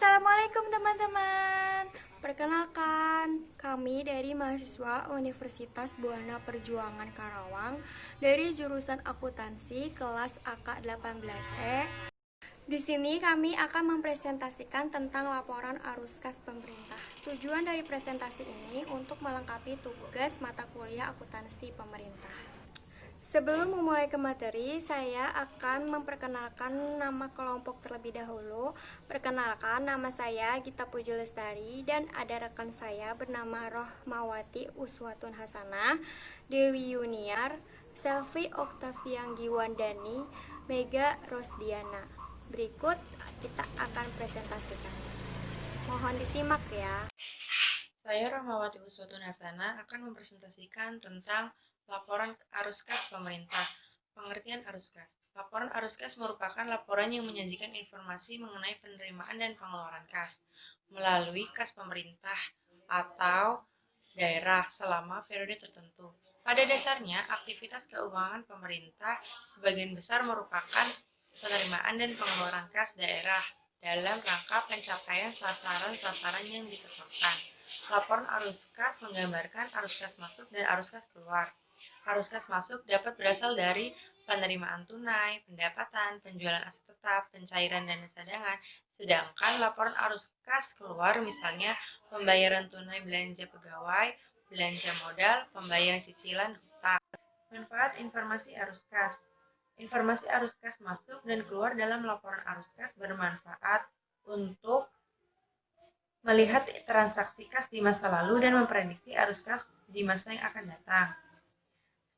Assalamualaikum teman-teman. Perkenalkan, kami dari mahasiswa Universitas Buana Perjuangan Karawang dari jurusan akuntansi kelas AK18E. Di sini kami akan mempresentasikan tentang laporan arus kas pemerintah. Tujuan dari presentasi ini untuk melengkapi tugas mata kuliah akuntansi pemerintah. Sebelum memulai ke materi, saya akan memperkenalkan nama kelompok terlebih dahulu. Perkenalkan, nama saya Gita Puji Lestari dan ada rekan saya bernama Rohmawati Uswatun Hasanah, Dewi Yuniar, Selvi Oktavianggi Wandani, Mega Rosdiana. Berikut kita akan presentasikan. Mohon disimak ya. Saya Rohmawati Uswatun Hasanah akan mempresentasikan tentang laporan arus kas pemerintah. Pengertian arus kas. Laporan arus kas merupakan laporan yang menyajikan informasi mengenai penerimaan dan pengeluaran kas melalui kas pemerintah atau daerah selama periode tertentu. Pada dasarnya, aktivitas keuangan pemerintah sebagian besar merupakan penerimaan dan pengeluaran kas daerah dalam rangka pencapaian sasaran-sasaran yang ditetapkan. Laporan arus kas menggambarkan arus kas masuk dan arus kas keluar. Arus kas masuk dapat berasal dari penerimaan tunai, pendapatan, penjualan aset tetap, pencairan dana cadangan, sedangkan laporan arus kas keluar misalnya pembayaran tunai belanja pegawai, belanja modal, pembayaran cicilan hutang. Manfaat informasi arus kas. Informasi arus kas masuk dan keluar dalam laporan arus kas bermanfaat untuk melihat transaksi kas di masa lalu dan memprediksi arus kas di masa yang akan datang.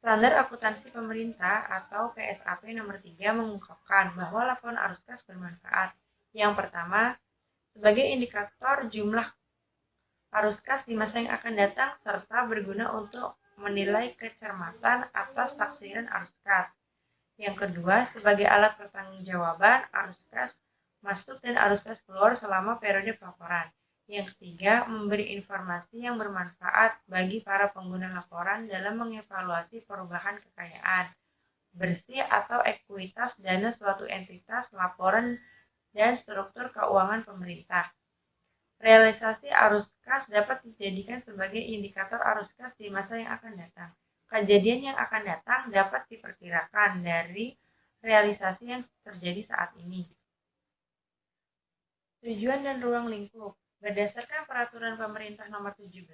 Standar Akuntansi Pemerintah atau PSAP nomor 3 mengungkapkan bahwa laporan arus kas bermanfaat. Yang pertama, sebagai indikator jumlah arus kas di masa yang akan datang serta berguna untuk menilai kecermatan atas taksiran arus kas. Yang kedua, sebagai alat pertanggungjawaban arus kas masuk dan arus kas keluar selama periode pelaporan. Yang ketiga, memberi informasi yang bermanfaat bagi para pengguna laporan dalam mengevaluasi perubahan kekayaan, bersih atau ekuitas dana suatu entitas laporan dan struktur keuangan pemerintah. Realisasi arus kas dapat dijadikan sebagai indikator arus kas di masa yang akan datang. Kejadian yang akan datang dapat diperkirakan dari realisasi yang terjadi saat ini. Tujuan dan ruang lingkup. Berdasarkan Peraturan Pemerintah Nomor 17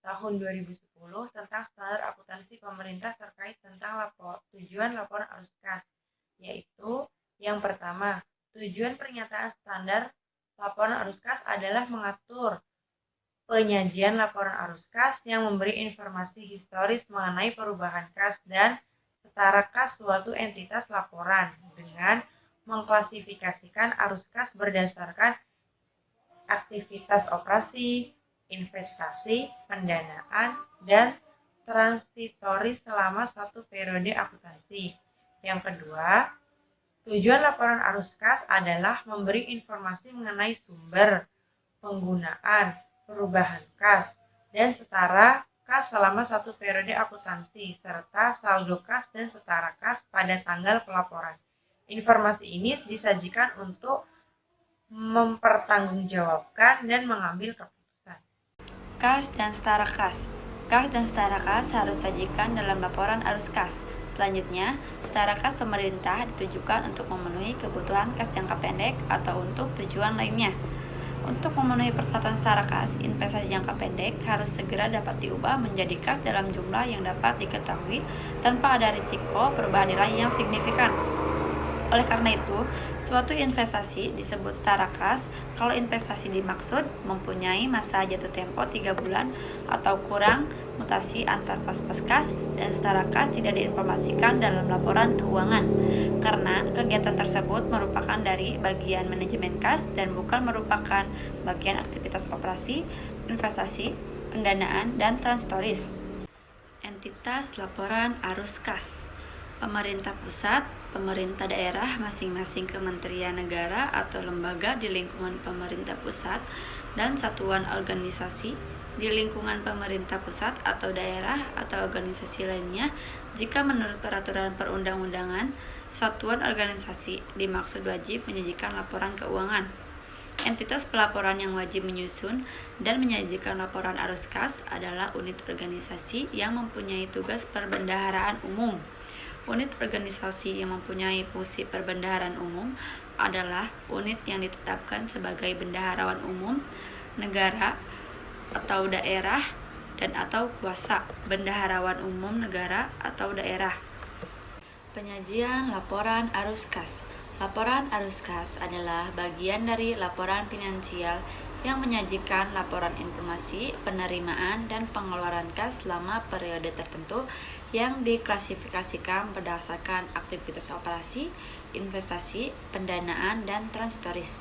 Tahun 2010 tentang Standar Akuntansi Pemerintah terkait tentang tujuan laporan arus kas, yaitu yang pertama, tujuan pernyataan standar laporan arus kas adalah mengatur penyajian laporan arus kas yang memberi informasi historis mengenai perubahan kas dan setara kas suatu entitas laporan dengan mengklasifikasikan arus kas berdasarkan aktivitas operasi, investasi, pendanaan, dan transitoris selama satu periode akuntansi. Yang kedua, tujuan laporan arus kas adalah memberi informasi mengenai sumber, penggunaan, perubahan kas, dan setara kas selama satu periode akuntansi, serta saldo kas dan setara kas pada tanggal pelaporan. Informasi ini disajikan untuk mempertanggungjawabkan dan mengambil keputusan. Kas dan setara kas. Kas dan setara kas harus disajikan dalam laporan arus kas. Selanjutnya, setara kas pemerintah ditujukan untuk memenuhi kebutuhan kas jangka pendek atau untuk tujuan lainnya. Untuk memenuhi persyaratan setara kas, investasi jangka pendek harus segera dapat diubah menjadi kas dalam jumlah yang dapat diketahui tanpa ada risiko perubahan nilai yang signifikan. Oleh karena itu, suatu investasi disebut setara kas kalau investasi dimaksud mempunyai masa jatuh tempo 3 bulan atau kurang, mutasi antar pos-pos kas, dan setara kas tidak diinformasikan dalam laporan keuangan karena kegiatan tersebut merupakan dari bagian manajemen kas dan bukan merupakan bagian aktivitas operasi, investasi, pendanaan, dan transitoris. Entitas laporan arus kas. Pemerintah pusat, pemerintah daerah, masing-masing kementerian negara atau lembaga di lingkungan pemerintah pusat, dan satuan organisasi di lingkungan pemerintah pusat atau daerah atau organisasi lainnya jika menurut peraturan perundang-undangan, satuan organisasi dimaksud wajib menyajikan laporan keuangan. Entitas pelaporan yang wajib menyusun dan menyajikan laporan arus kas adalah unit organisasi yang mempunyai tugas perbendaharaan umum. Unit organisasi yang mempunyai fungsi perbendaharaan umum adalah unit yang ditetapkan sebagai bendaharawan umum, negara atau daerah, dan atau kuasa bendaharawan umum negara atau daerah. Penyajian laporan arus kas. Laporan arus kas adalah bagian dari laporan finansial yang menyajikan laporan informasi penerimaan dan pengeluaran kas selama periode tertentu yang diklasifikasikan berdasarkan aktivitas operasi, investasi, pendanaan, dan transitoris.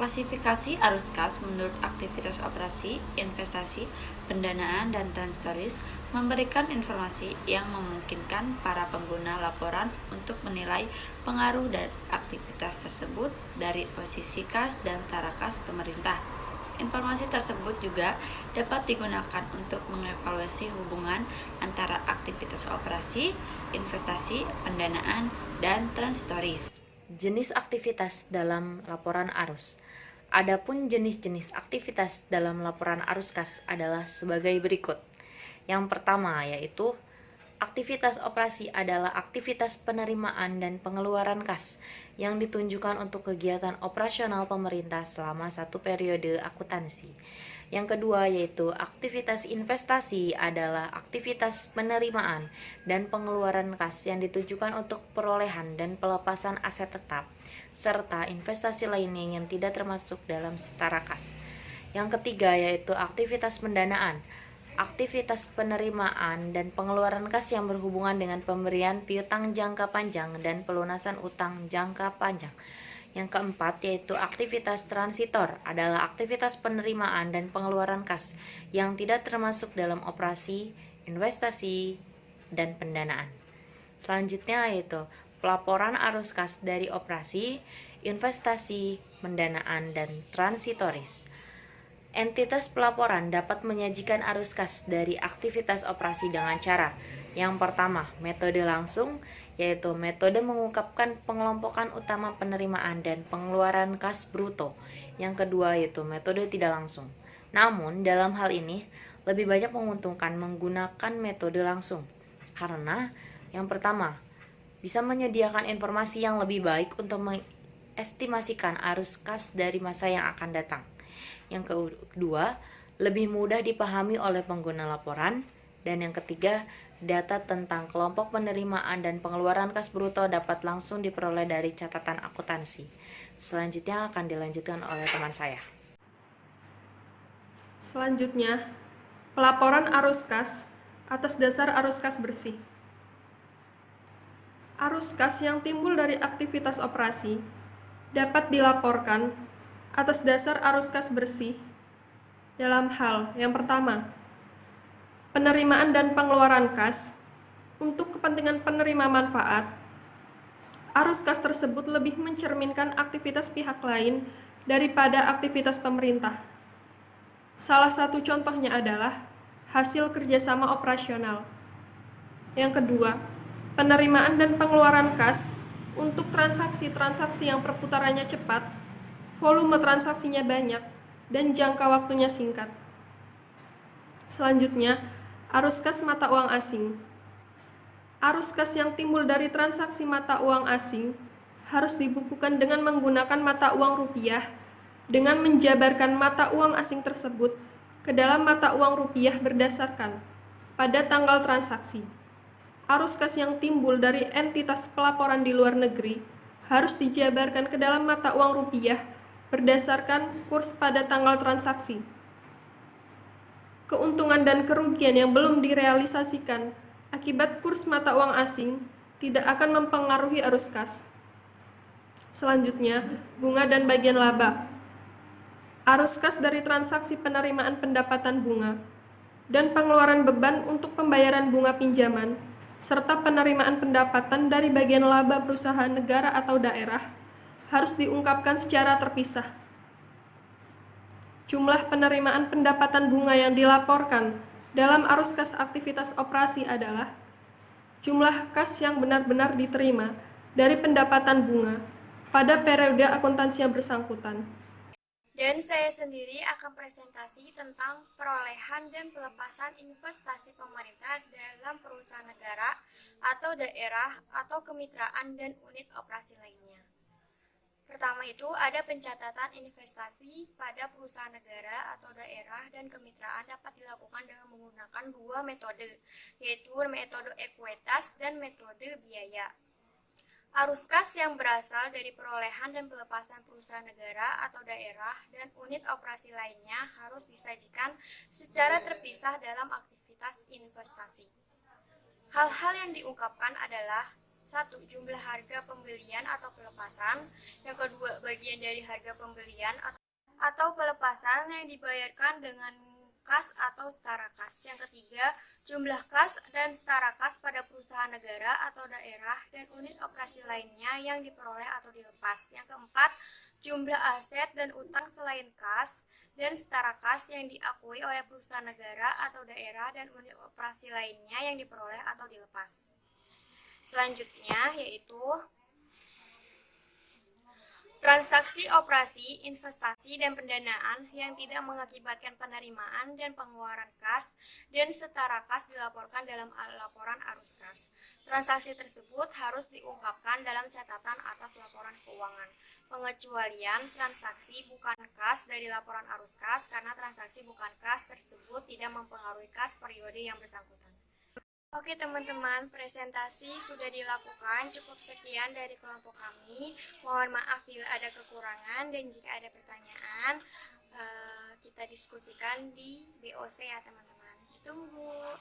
Klasifikasi arus kas menurut aktivitas operasi, investasi, pendanaan, dan transitoris memberikan informasi yang memungkinkan para pengguna laporan untuk menilai pengaruh dari aktivitas tersebut dari posisi kas dan setara kas pemerintah. Informasi tersebut juga dapat digunakan untuk mengevaluasi hubungan antara aktivitas operasi, investasi, pendanaan, dan transitoris. Jenis aktivitas dalam laporan arus. Adapun jenis-jenis aktivitas dalam laporan arus kas adalah sebagai berikut. Yang pertama yaitu aktivitas operasi adalah aktivitas penerimaan dan pengeluaran kas yang ditunjukkan untuk kegiatan operasional pemerintah selama satu periode akuntansi. Yang kedua yaitu aktivitas investasi adalah aktivitas penerimaan dan pengeluaran kas yang ditujukan untuk perolehan dan pelepasan aset tetap, serta investasi lainnya yang tidak termasuk dalam setara kas. Yang ketiga yaitu aktivitas pendanaan, aktivitas penerimaan dan pengeluaran kas yang berhubungan dengan pemberian piutang jangka panjang dan pelunasan utang jangka panjang. Yang keempat yaitu aktivitas transitor adalah aktivitas penerimaan dan pengeluaran kas yang tidak termasuk dalam operasi, investasi, dan pendanaan. Selanjutnya yaitu pelaporan arus kas dari operasi, investasi, pendanaan, dan transitoris. Entitas pelaporan dapat menyajikan arus kas dari aktivitas operasi dengan cara yang pertama, metode langsung, yaitu metode mengungkapkan pengelompokan utama penerimaan dan pengeluaran kas bruto. Yang kedua yaitu metode tidak langsung. Namun, dalam hal ini, lebih banyak menguntungkan menggunakan metode langsung. Karena, yang pertama, bisa menyediakan informasi yang lebih baik untuk mengestimasikan arus kas dari masa yang akan datang. Yang kedua, lebih mudah dipahami oleh pengguna laporan. Dan yang ketiga, data tentang kelompok penerimaan dan pengeluaran kas bruto dapat langsung diperoleh dari catatan akuntansi. Selanjutnya akan dilanjutkan oleh teman saya. Selanjutnya, pelaporan arus kas atas dasar arus kas bersih. Arus kas yang timbul dari aktivitas operasi dapat dilaporkan atas dasar arus kas bersih dalam hal yang pertama, penerimaan dan pengeluaran kas untuk kepentingan penerima manfaat. Arus kas tersebut lebih mencerminkan aktivitas pihak lain daripada aktivitas pemerintah. Salah satu contohnya adalah hasil kerjasama operasional. Yang kedua, penerimaan dan pengeluaran kas untuk transaksi-transaksi yang perputarannya cepat, volume transaksinya banyak, dan jangka waktunya singkat. Selanjutnya, arus kas mata uang asing. Arus kas yang timbul dari transaksi mata uang asing harus dibukukan dengan menggunakan mata uang rupiah dengan menjabarkan mata uang asing tersebut ke dalam mata uang rupiah berdasarkan pada tanggal transaksi. Arus kas yang timbul dari entitas pelaporan di luar negeri harus dijabarkan ke dalam mata uang rupiah berdasarkan kurs pada tanggal transaksi. Keuntungan dan kerugian yang belum direalisasikan akibat kurs mata uang asing tidak akan mempengaruhi arus kas. Selanjutnya, bunga dan bagian laba. Arus kas dari transaksi penerimaan pendapatan bunga dan pengeluaran beban untuk pembayaran bunga pinjaman, serta penerimaan pendapatan dari bagian laba perusahaan negara atau daerah harus diungkapkan secara terpisah. Jumlah penerimaan pendapatan bunga yang dilaporkan dalam arus kas aktivitas operasi adalah jumlah kas yang benar-benar diterima dari pendapatan bunga pada periode akuntansi yang bersangkutan. Dan saya sendiri akan presentasi tentang perolehan dan pelepasan investasi pemerintah dalam perusahaan negara atau daerah atau kemitraan dan unit operasi lainnya. Pertama itu ada pencatatan investasi pada perusahaan negara atau daerah dan kemitraan dapat dilakukan dengan menggunakan dua metode, yaitu metode ekuitas dan metode biaya. Arus kas yang berasal dari perolehan dan pelepasan perusahaan negara atau daerah dan unit operasi lainnya harus disajikan secara terpisah dalam aktivitas investasi. Hal-hal yang diungkapkan adalah: 1. Jumlah harga pembelian atau pelepasan. Yang kedua, bagian dari harga pembelian atau pelepasan yang dibayarkan dengan kas atau setara kas. Yang ketiga, jumlah kas dan setara kas pada perusahaan negara atau daerah dan unit operasi lainnya yang diperoleh atau dilepas. Yang keempat, jumlah aset dan utang selain kas dan setara kas yang diakui oleh perusahaan negara atau daerah dan unit operasi lainnya yang diperoleh atau dilepas. Selanjutnya yaitu transaksi operasi, investasi, dan pendanaan yang tidak mengakibatkan penerimaan dan pengeluaran kas dan setara kas dilaporkan dalam laporan arus kas. Transaksi tersebut harus diungkapkan dalam catatan atas laporan keuangan. Pengecualian transaksi bukan kas dari laporan arus kas karena transaksi bukan kas tersebut tidak mempengaruhi kas periode yang bersangkutan. Oke teman-teman, presentasi sudah dilakukan. Cukup sekian dari kelompok kami. Mohon maaf bila ada kekurangan dan jika ada pertanyaan kita diskusikan di BOC ya teman-teman. Ditunggu.